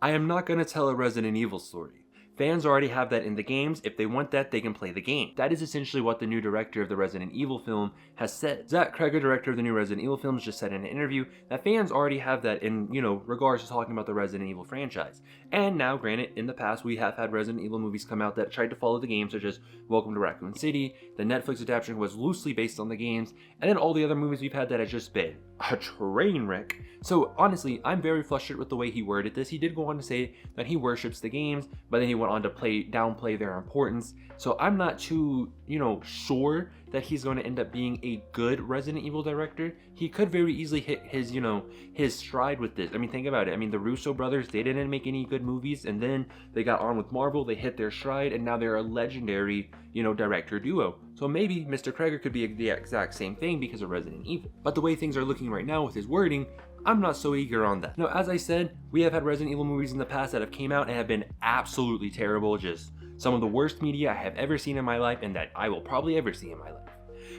I am not gonna tell a Resident Evil story. Fans already have that in the games. If they want that, they can play the game. That is essentially what the new director of the Resident Evil film has said. Cregger, director of the new Resident Evil films, just said in an interview that fans already have that in, regards to talking about the Resident Evil franchise. And now, granted, in the past, we have had Resident Evil movies come out that tried to follow the games, such as Welcome to Raccoon City. The Netflix adaptation was loosely based on the games, and then all the other movies we've had that have just been a train wreck. So honestly, I'm very frustrated with the way he worded this. He did go on to say that he worships the games, but then he went on to downplay their importance. So I'm not too, sure that he's going to end up being a good Resident Evil director. He could very easily hit his, his stride with this. I mean, think about it. I mean, the Russo brothers, they didn't make any good movies, and then they got on with Marvel, they hit their stride, and now they're a legendary, director duo. So maybe Mr. Cregger could be the exact same thing because of Resident Evil. But the way things are looking right now with his wording, I'm not so eager on that. Now, as I said, we have had Resident Evil movies in the past that have came out and have been absolutely terrible, just some of the worst media I have ever seen in my life and that I will probably ever see in my life.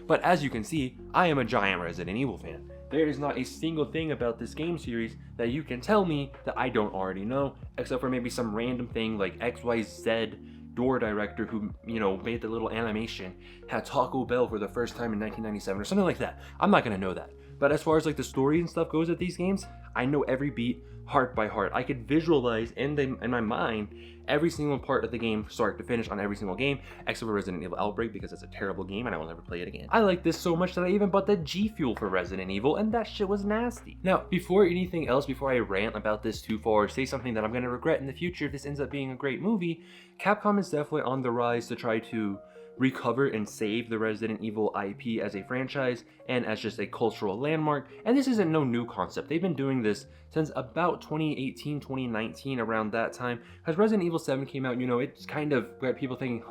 But as you can see, I am a giant Resident Evil fan. There is not a single thing about this game series that you can tell me that I don't already know, except for maybe some random thing like XYZ door director who, made the little animation, had Taco Bell for the first time in 1997 or something like that. I'm not gonna know that. But as far as like the story and stuff goes at these games, I know every beat heart by heart. I could visualize in my mind every single part of the game, start to finish, on every single game, except for Resident Evil Outbreak, because it's a terrible game and I will never play it again. I like this so much that I even bought the G Fuel for Resident Evil, and that shit was nasty. Now, before anything else, before I rant about this too far or say something that I'm gonna regret in the future if this ends up being a great movie, Capcom is definitely on the rise to try to recover and save the Resident Evil IP as a franchise and as just a cultural landmark. And this isn't no new concept. They've been doing this since about 2018, 2019, around that time. As Resident Evil 7 came out, it's kind of got people thinking,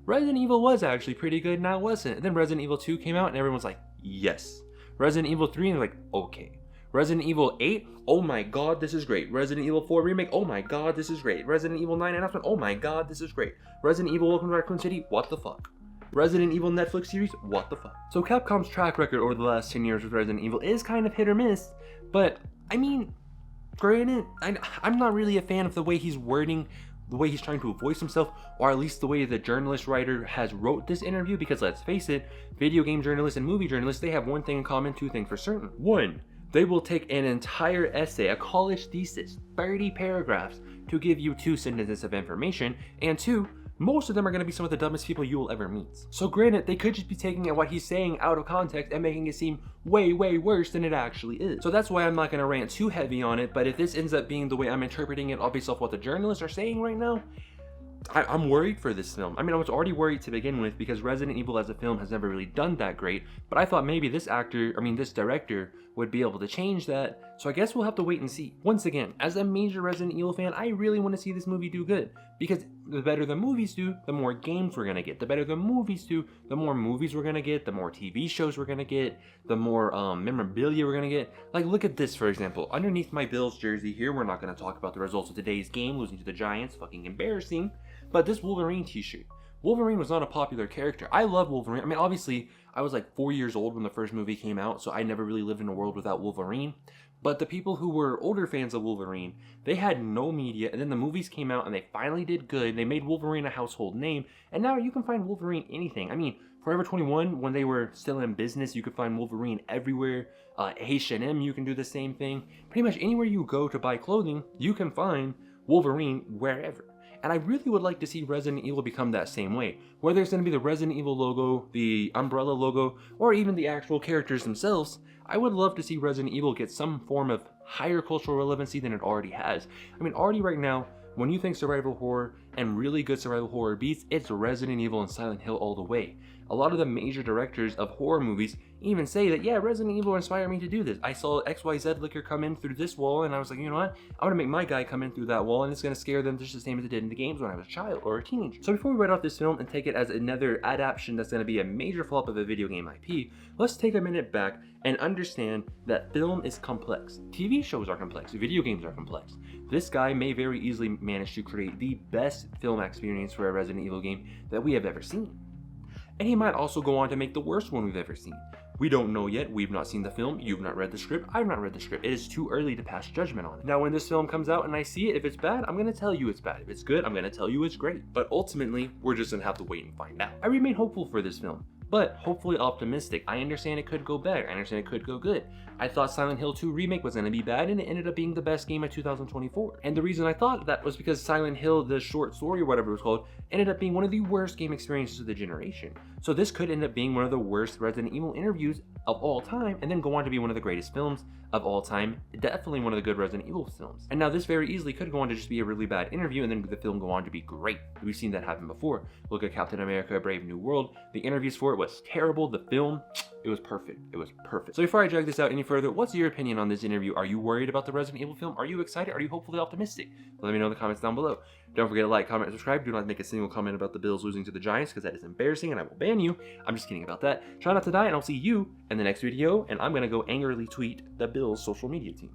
Resident Evil was actually pretty good, now wasn't. And then Resident Evil 2 came out and everyone's like, yes. Resident Evil 3, and they're like, okay. Resident Evil 8, oh my god, this is great. Resident Evil 4 Remake, oh my god, this is great. Resident Evil 9 announcement, oh my god, this is great. Resident Evil Welcome to Raccoon City, what the fuck? Resident Evil Netflix series, what the fuck? So Capcom's track record over the last 10 years with Resident Evil is kind of hit or miss, but I mean, granted, I'm not really a fan of the way he's wording, the way he's trying to voice himself, or at least the way the journalist writer has wrote this interview, because let's face it, video game journalists and movie journalists, they have one thing in common, two things for certain. One, they will take an entire essay, a college thesis, 30 paragraphs, to give you 2 sentences of information, and 2, most of them are going to be some of the dumbest people you will ever meet. So granted, they could just be taking what he's saying out of context and making it seem way, way worse than it actually is. So that's why I'm not going to rant too heavy on it, but if this ends up being the way I'm interpreting it based off what the journalists are saying right now, I'm worried for this film. I mean, I was already worried to begin with because Resident Evil as a film has never really done that great, but I thought maybe this director would be able to change that, so I guess we'll have to wait and see. Once again, as a major Resident Evil fan, I really want to see this movie do good, because the better the movies do, the more games we're gonna get. The better the movies do, the more movies we're gonna get, the more TV shows we're gonna get, the more memorabilia we're gonna get. Like, look at this, for example. Underneath my Bills jersey here, we're not gonna talk about the results of today's game, losing to the Giants, fucking embarrassing, but this Wolverine t-shirt. Wolverine was not a popular character. I love Wolverine. I mean, obviously, I was like 4 years old when the first movie came out, so I never really lived in a world without Wolverine. But the people who were older fans of Wolverine, they had no media, and then the movies came out and they finally did good. They made Wolverine a household name, and now you can find Wolverine anything. I mean, Forever 21, when they were still in business, you could find Wolverine everywhere. H&M, you can do the same thing. Pretty much anywhere you go to buy clothing, you can find Wolverine wherever. And I really would like to see Resident Evil become that same way. Whether it's going to be the Resident Evil logo, the Umbrella logo, or even the actual characters themselves, I would love to see Resident Evil get some form of higher cultural relevancy than it already has. I mean, already right now, when you think survival horror and really good survival horror beats, it's Resident Evil and Silent Hill all the way. A lot of the major directors of horror movies even say that, yeah, Resident Evil inspired me to do this. I saw XYZ liquor come in through this wall, and I was like, you know what? I'm gonna make my guy come in through that wall, and it's gonna scare them just the same as it did in the games when I was a child or a teenager. So before we write off this film and take it as another adaptation that's gonna be a major flop of a video game IP, let's take a minute back and understand that film is complex. TV shows are complex, video games are complex. This guy may very easily manage to create the best film experience for a Resident Evil game that we have ever seen. And he might also go on to make the worst one we've ever seen. We don't know yet. We've not seen the film. You've not read the script. I've not read the script. It is too early to pass judgment on it. Now, when this film comes out and I see it, if it's bad, I'm gonna tell you it's bad. If it's good, I'm gonna tell you it's great. But ultimately, we're just gonna have to wait and find out. I remain hopeful for this film, but hopefully optimistic. I understand it could go bad. I understand it could go good. I thought Silent Hill 2 Remake was going to be bad, and it ended up being the best game of 2024. And the reason I thought that was because Silent Hill, the short story or whatever it was called, ended up being one of the worst game experiences of the generation. So this could end up being one of the worst Resident Evil interviews of all time, and then go on to be one of the greatest films of all time, definitely one of the good Resident Evil films. And now this very easily could go on to just be a really bad interview, and then the film go on to be great. We've seen that happen before. Look at Captain America: Brave New World. The interviews for it was terrible. The film, it was perfect. It was perfect. So before I drag this out any further, what's your opinion on this interview? Are you worried about the Resident Evil film? Are you excited? Are you hopefully optimistic? Let me know in the comments down below. Don't forget to like, comment, and subscribe. Do not make a single comment about the Bills losing to the Giants, because that is embarrassing and I will ban you. I'm just kidding about that. Try not to die, and I'll see you in the next video, and I'm gonna go angrily tweet the Bills social media team.